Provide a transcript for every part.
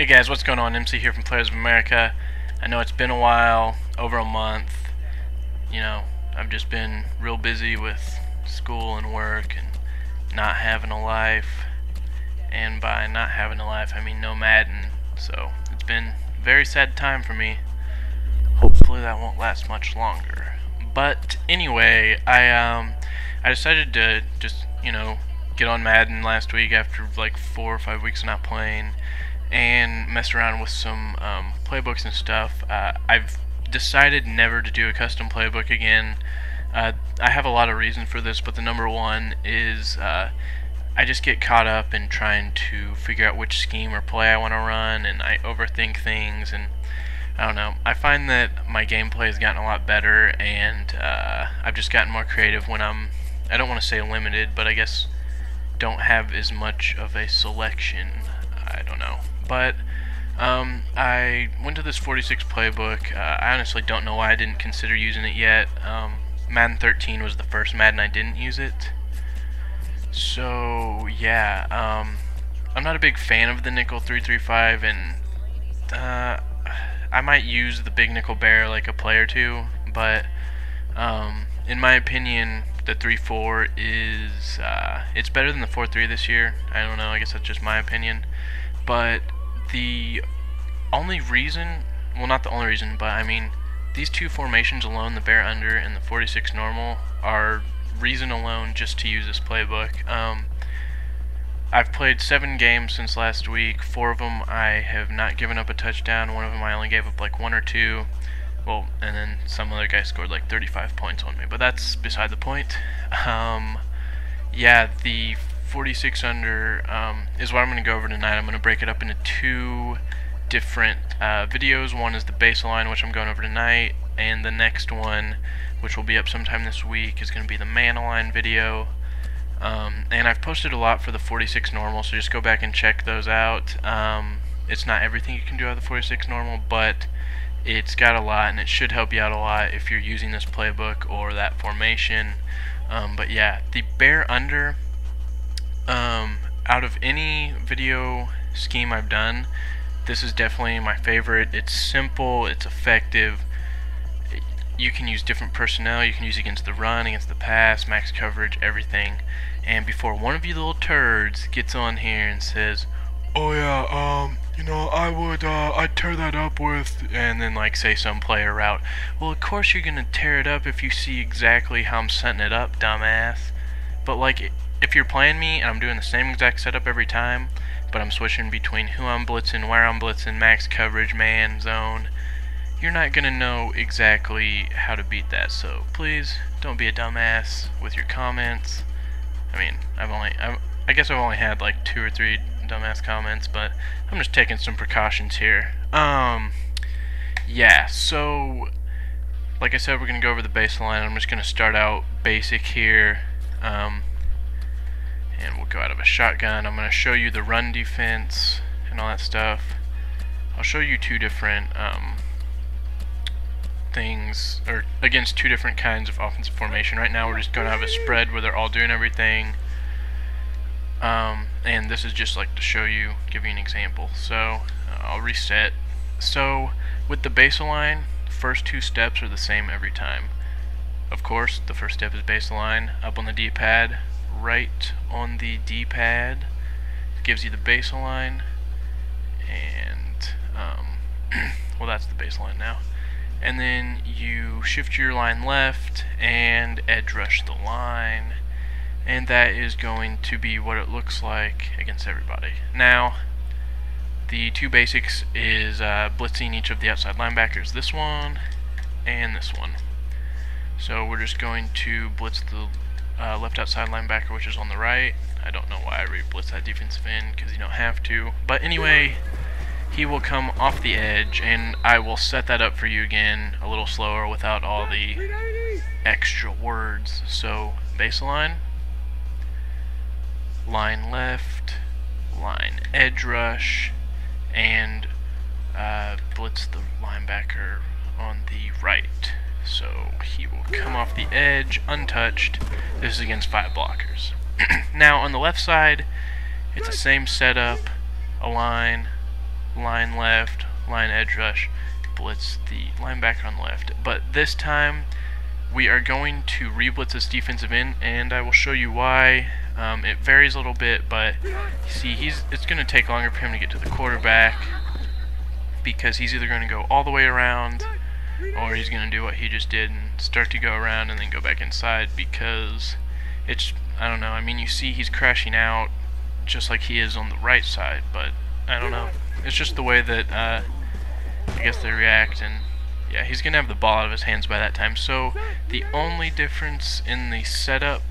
guys, what's going on? MC here from Players of America. I know it's been a while, over a month. You know, I've just been real busy with school and work and not having a life. And by not having a life, I mean no Madden. So it's been a very sad time for me. Hopefully that won't last much longer. But anyway, I decided to just, get on Madden last week after like 4 or 5 weeks of not playing and mess around with some playbooks and stuff. I've decided never to do a custom playbook again. I have a lot of reasons for this, but the number one is I just get caught up in trying to figure out which scheme or play I want to run, and I overthink things, and I don't know. I find that my gameplay has gotten a lot better, and I've just gotten more creative when I don't want to say limited, but I guess don't have as much of a selection. I don't know. But I went to this 46 playbook. I honestly don't know why I didn't consider using it yet. Madden 13 was the first Madden I didn't use it. So yeah, I'm not a big fan of the nickel 335, and I might use the big nickel bear like a play or two, but in my opinion, the 3.4 is it's better than the 4.3 this year. I don't know, I guess that's just my opinion. But the only reason, well, not the only reason, but I mean, these two formations alone, the bear under and the 46 normal, are reason alone just to use this playbook. I've played 7 games since last week. 4 of them I have not given up a touchdown. 1 of them I only gave up like 1 or 2. Well, and then some other guy scored like 35 points on me, but that's beside the point. Yeah, the 46 under is what I'm going to go over tonight. I'm going to break it up into 2 different videos. One is the baseline, which I'm going over tonight, and the next one, which will be up sometime this week, is going to be the man align video. And I've posted a lot for the 46 normal, so just go back and check those out. It's not everything you can do out of the 46 normal, but it's got a lot, and it should help you out a lot if you're using this playbook or that formation. But yeah, the bear under, out of any video scheme I've done, this is definitely my favorite. It's simple, it's effective. You can use different personnel. You can use against the run, against the pass, max coverage, everything. And before one of you little turds gets on here and says, "Oh yeah, I'd tear that up with," and then like say some player route. Well, of course you're gonna tear it up if you see exactly how I'm setting it up, dumbass. But like, if you're playing me and I'm doing the same exact setup every time, but I'm switching between who I'm blitzing, where I'm blitzing, max coverage, man, zone, you're not gonna know exactly how to beat that. So please don't be a dumbass with your comments. I mean, I guess I've only had like 2 or 3 dumbass comments, but I'm just taking some precautions here. Yeah, so like I said, we're gonna go over the baseline. I'm just gonna start out basic here, and we'll go out of a shotgun. I'm gonna show you the run defense and all that stuff. I'll show you 2 different things, or against 2 different kinds of offensive formation. Right now we're just going to have a spread where they're all doing everything, and this is just like to show you, give you an example. So I'll reset. So with the baseline, the first 2 steps are the same every time. Of course, the first step is baseline. Up on the D-pad, right on the D-pad, gives you the baseline, and well, that's the baseline now. And then you shift your line left and edge rush the line, and that is going to be what it looks like against everybody. Now, the 2 basics is blitzing each of the outside linebackers, this one and this one. So we're just going to blitz the left outside linebacker, which is on the right. I don't know why I re-blitz that defensive end, because you don't have to. But anyway, he will come off the edge, and I will set that up for you again a little slower without all the extra words. So baseline, line left, line edge rush, and blitz the linebacker on the right. So he will come off the edge untouched. This is against 5 blockers. Now on the left side, it's the same setup, align, line left, line edge rush, blitz the linebacker on the left. But this time we are going to reblitz this defensive end, and I will show you why. It varies a little bit, but you see, it's going to take longer for him to get to the quarterback because he's either going to go all the way around or he's going to do what he just did and start to go around and then go back inside, because it's, I don't know, I mean, you see he's crashing out just like he is on the right side, but I don't know, it's just the way that I guess they react. And yeah, he's going to have the ball out of his hands by that time. So the only difference in the setup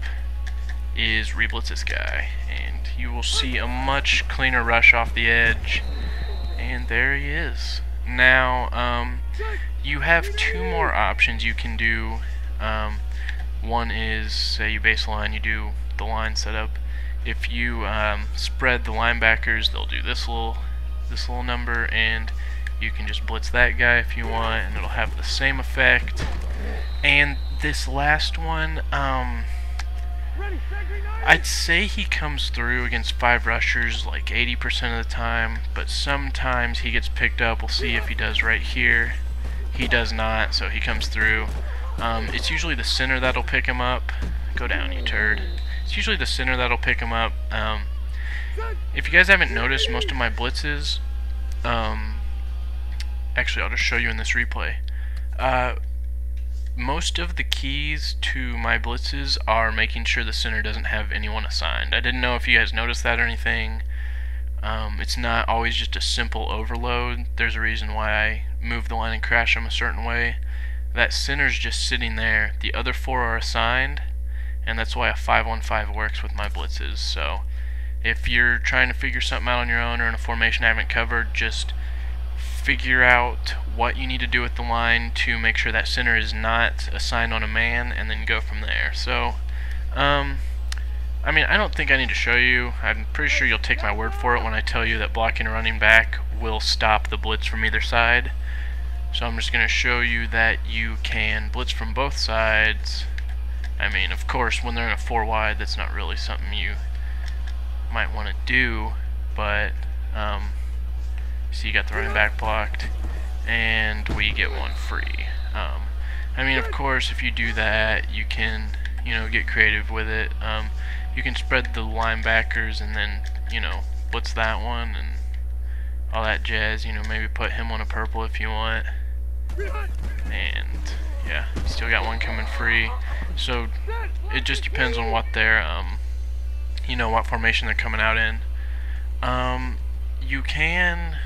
is reblitz this guy, and you will see a much cleaner rush off the edge, and there he is. Now you have two more options you can do. One is, say you baseline, you do the line setup. If you spread the linebackers, they'll do this little number, and you can just blitz that guy if you want, and it'll have the same effect. And this last one, I'd say he comes through against 5 rushers like 80% of the time, but sometimes he gets picked up. We'll see if he does right here. He does not, so he comes through. It's usually the center that'll pick him up. Go down, you turd. It's usually the center that'll pick him up. If you guys haven't noticed, most of my blitzes, actually I'll just show you in this replay. Most of the keys to my blitzes are making sure the center doesn't have anyone assigned. I didn't know if you guys noticed that or anything. It's not always just a simple overload. There's a reason why I move the line and crash them a certain way. That center's just sitting there. The other 4 are assigned, and that's why a 5-on-5 works with my blitzes. So if you're trying to figure something out on your own or in a formation I haven't covered, just figure out what you need to do with the line to make sure that center is not assigned on a man, and then go from there. So I mean, I don't think I need to show you. I'm pretty sure you'll take my word for it when I tell you that blocking a running back will stop the blitz from either side. So I'm just going to show you that you can blitz from both sides. I mean, of course, when they're in a 4 wide, that's not really something you might want to do, but see, you got the running back blocked, and we get one free. I mean, of course, if you do that, you can, you know, get creative with it. You can spread the linebackers and then, you know, blitz that one and all that jazz. You know, maybe put him on a purple if you want. And yeah, still got one coming free. So it just depends on what they're, you know, what formation they're coming out in. You can,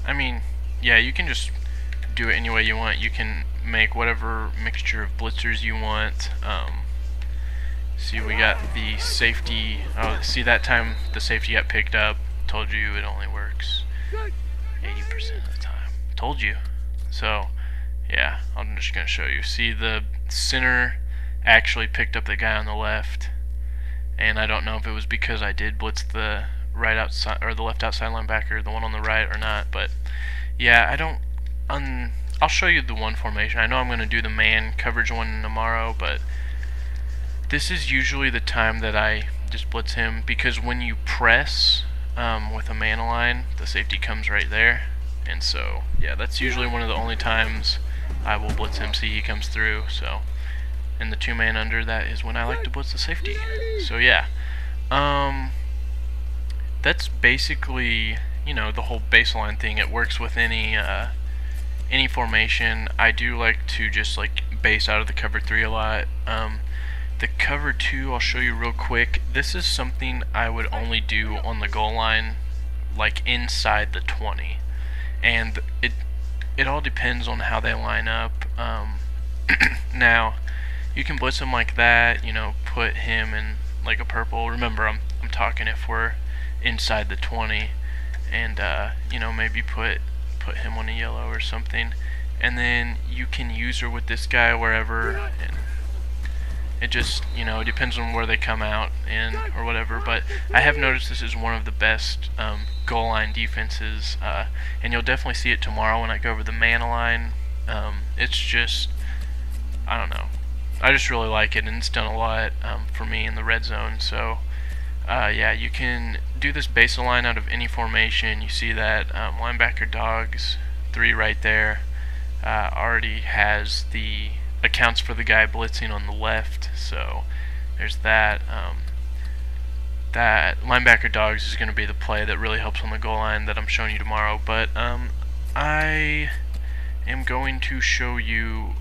I mean, yeah, you can just do it any way you want. You can make whatever mixture of blitzers you want. See, we got the safety. Oh, see, that time the safety got picked up. Told you it only works 80% of the time. Told you. So yeah, I'm just gonna show you. See, the center actually picked up the guy on the left, and I don't know if it was because I did blitz the right outside or the left outside linebacker, the one on the right, or not. But yeah, I don't. I'll show you the one formation. I know I'm gonna do the man coverage one tomorrow, but this is usually the time that I just blitz him, because when you press with a man line, the safety comes right there. And so, yeah, that's usually one of the only times I will blitz him. See, he comes through. So, and the 2-man under, that is when I like to blitz the safety. So yeah, that's basically, you know, the whole baseline thing. It works with any formation. I do like to just like base out of the cover 3 a lot. The cover 2, I'll show you real quick. This is something I would only do on the goal line, like inside the 20. And it all depends on how they line up. Now, you can blitz him like that, you know, put him in like a purple. Remember, I'm talking if we're inside the 20, and you know, maybe put him on a yellow or something, and then you can use her with this guy wherever. And it just, you know, it depends on where they come out in or whatever. But I have noticed this is one of the best goal line defenses, and you'll definitely see it tomorrow when I go over the man line. It's just, I don't know, I just really like it, and it's done a lot for me in the red zone. So yeah, you can do this base align out of any formation. You see that linebacker dogs 3 right there already has the accounts for the guy blitzing on the left, so there's that. That linebacker dogs is going to be the play that really helps on the goal line that I'm showing you tomorrow, but I am going to show you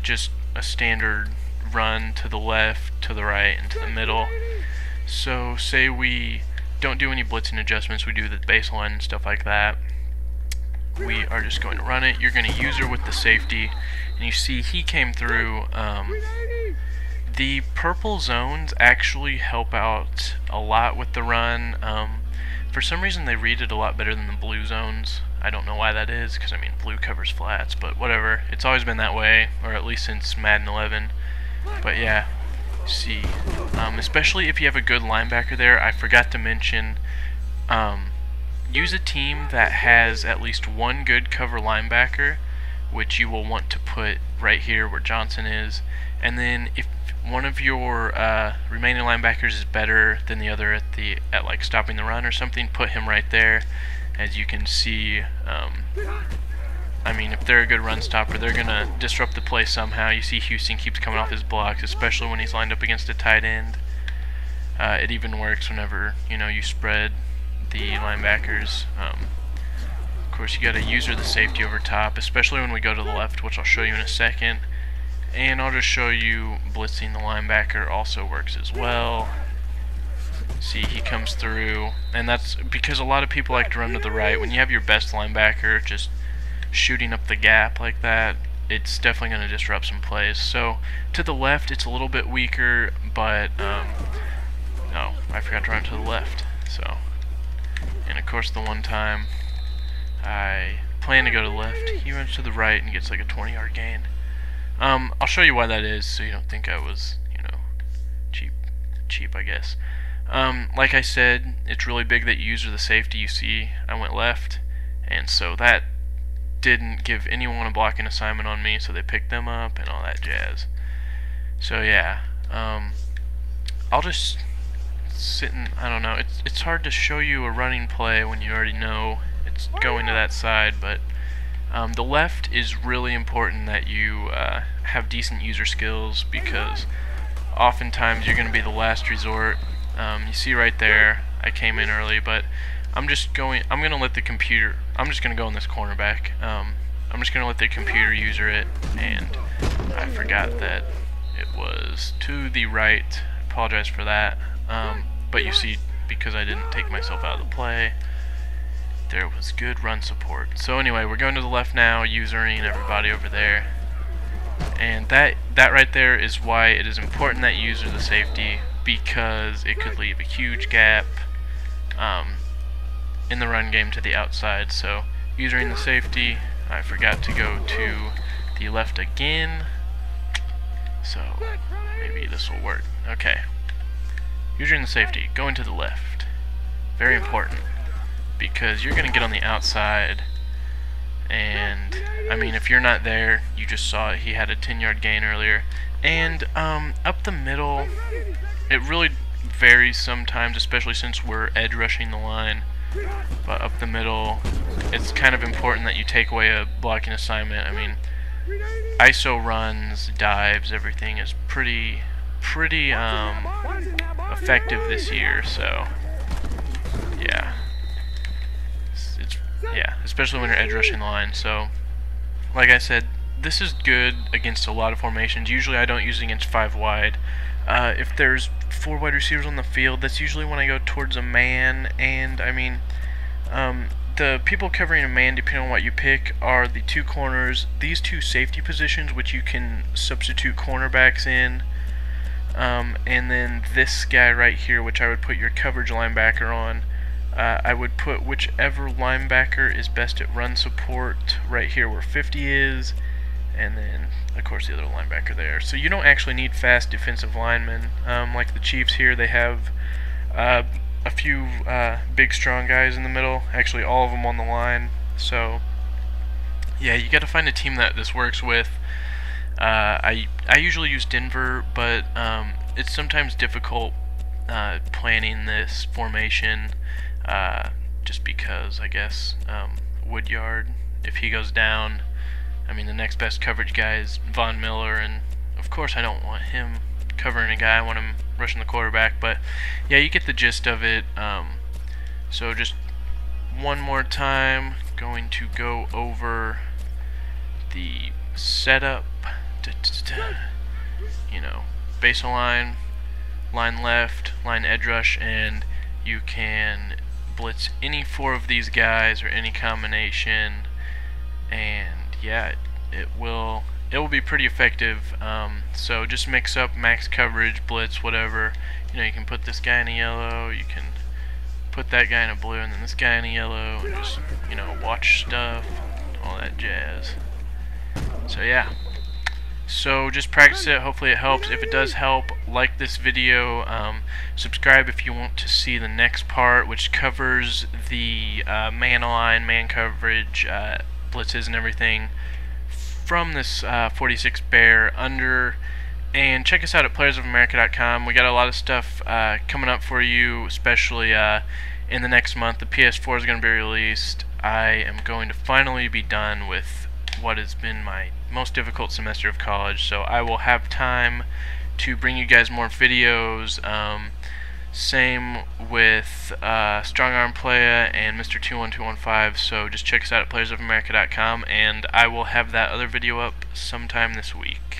just a standard run to the left, to the right, and to the middle. So say we don't do any blitzing adjustments, we do the baseline and stuff like that. We are just going to run it. You're going to use her with the safety, and you see he came through. The purple zones actually help out a lot with the run. For some reason they read it a lot better than the blue zones. I don't know why that is, because I mean blue covers flats, but whatever. It's always been that way, or at least since Madden 11. But yeah, see, especially if you have a good linebacker there, I forgot to mention, use a team that has at least one good cover linebacker, which you will want to put right here where Johnson is, and then if one of your remaining linebackers is better than the other at like stopping the run or something, put him right there. As you can see, I mean, if they're a good run stopper, they're gonna disrupt the play somehow. You see Houston keeps coming off his blocks, especially when he's lined up against a tight end. It even works whenever, you know, you spread the linebackers. Of course, you gotta use the safety over top, especially when we go to the left, which I'll show you in a second. And I'll just show you blitzing the linebacker also works as well. See, he comes through, and that's because a lot of people like to run to the right. When you have your best linebacker just shooting up the gap like that, it's definitely going to disrupt some plays. So to the left, it's a little bit weaker, but no, I forgot to run to the left. So, and of course, the one time I plan to go to the left, he runs to the right and gets like a 20-yard gain. I'll show you why that is, so you don't think I was, you know, cheap, I guess. Like I said, it's really big that you use the safety. You see, I went left, and so that didn't give anyone a blocking assignment on me, so they picked them up and all that jazz. So yeah, I'll just sit and, I don't know, it's hard to show you a running play when you already know it's going to that side, but the left is really important that you have decent user skills, because oftentimes you're going to be the last resort. You see right there, I came in early, but I'm just going to let the computer, I'm just going to go in this cornerback. I'm just going to let the computer user it, and I forgot that it was to the right. I apologize for that. But you see, because I didn't take myself out of the play, there was good run support. So anyway, we're going to the left now, usering everybody over there. And that right there is why it is important that you use the safety, because it could leave a huge gap in the run game to the outside. So using the safety, I forgot to go to the left again. So maybe this will work. Okay. Using the safety, going to the left. Very important, because you're going to get on the outside, and I mean, if you're not there, you just saw it, he had a 10-yard gain earlier. And up the middle, it really varies sometimes, especially since we're edge rushing the line. But up the middle, it's kind of important that you take away a blocking assignment. I mean, ISO runs, dives, everything is pretty effective this year. So yeah, yeah, especially when you're edge rushing the line. So like I said, this is good against a lot of formations. Usually I don't use it against 5 wide. If there's 4 wide receivers on the field, that's usually when I go towards a man. And I mean, the people covering a man, depending on what you pick, are the 2 corners, these 2 safety positions, which you can substitute cornerbacks in, and then this guy right here, which I would put your coverage linebacker on. I would put whichever linebacker is best at run support right here where 50 is, and then of course the other linebacker there. So you don't actually need fast defensive linemen. Like the Chiefs here, they have a few big strong guys in the middle, actually all of them on the line. So yeah, you got to find a team that this works with. I usually use Denver, but it's sometimes difficult planning this formation, just because I guess Woodyard, if he goes down, I mean the next best coverage guy is Von Miller, and of course I don't want him covering a guy, I want him rushing the quarterback, but yeah, you get the gist of it. So just one more time, going to go over the setup. You know, base line, line left, line edge rush, and you can blitz any 4 of these guys or any combination, and yeah, it will be pretty effective. So just mix up max coverage, blitz, whatever. You know, you can put this guy in a yellow, you can put that guy in a blue, and then this guy in a yellow, and just, you know, watch stuff, all that jazz. So yeah, so just practice it, hopefully it helps. If it does help, like this video, subscribe if you want to see the next part, which covers the man-align, man coverage, blitzes and everything from this 46 Bear under. And check us out at playersofamerica.com. We got a lot of stuff coming up for you, especially in the next month. The PS4 is going to be released. I am going to finally be done with what has been my most difficult semester of college, so I will have time to bring you guys more videos. Same with Strong Arm Playa and Mr. 21215, so just check us out at playersofamerica.com, and I will have that other video up sometime this week.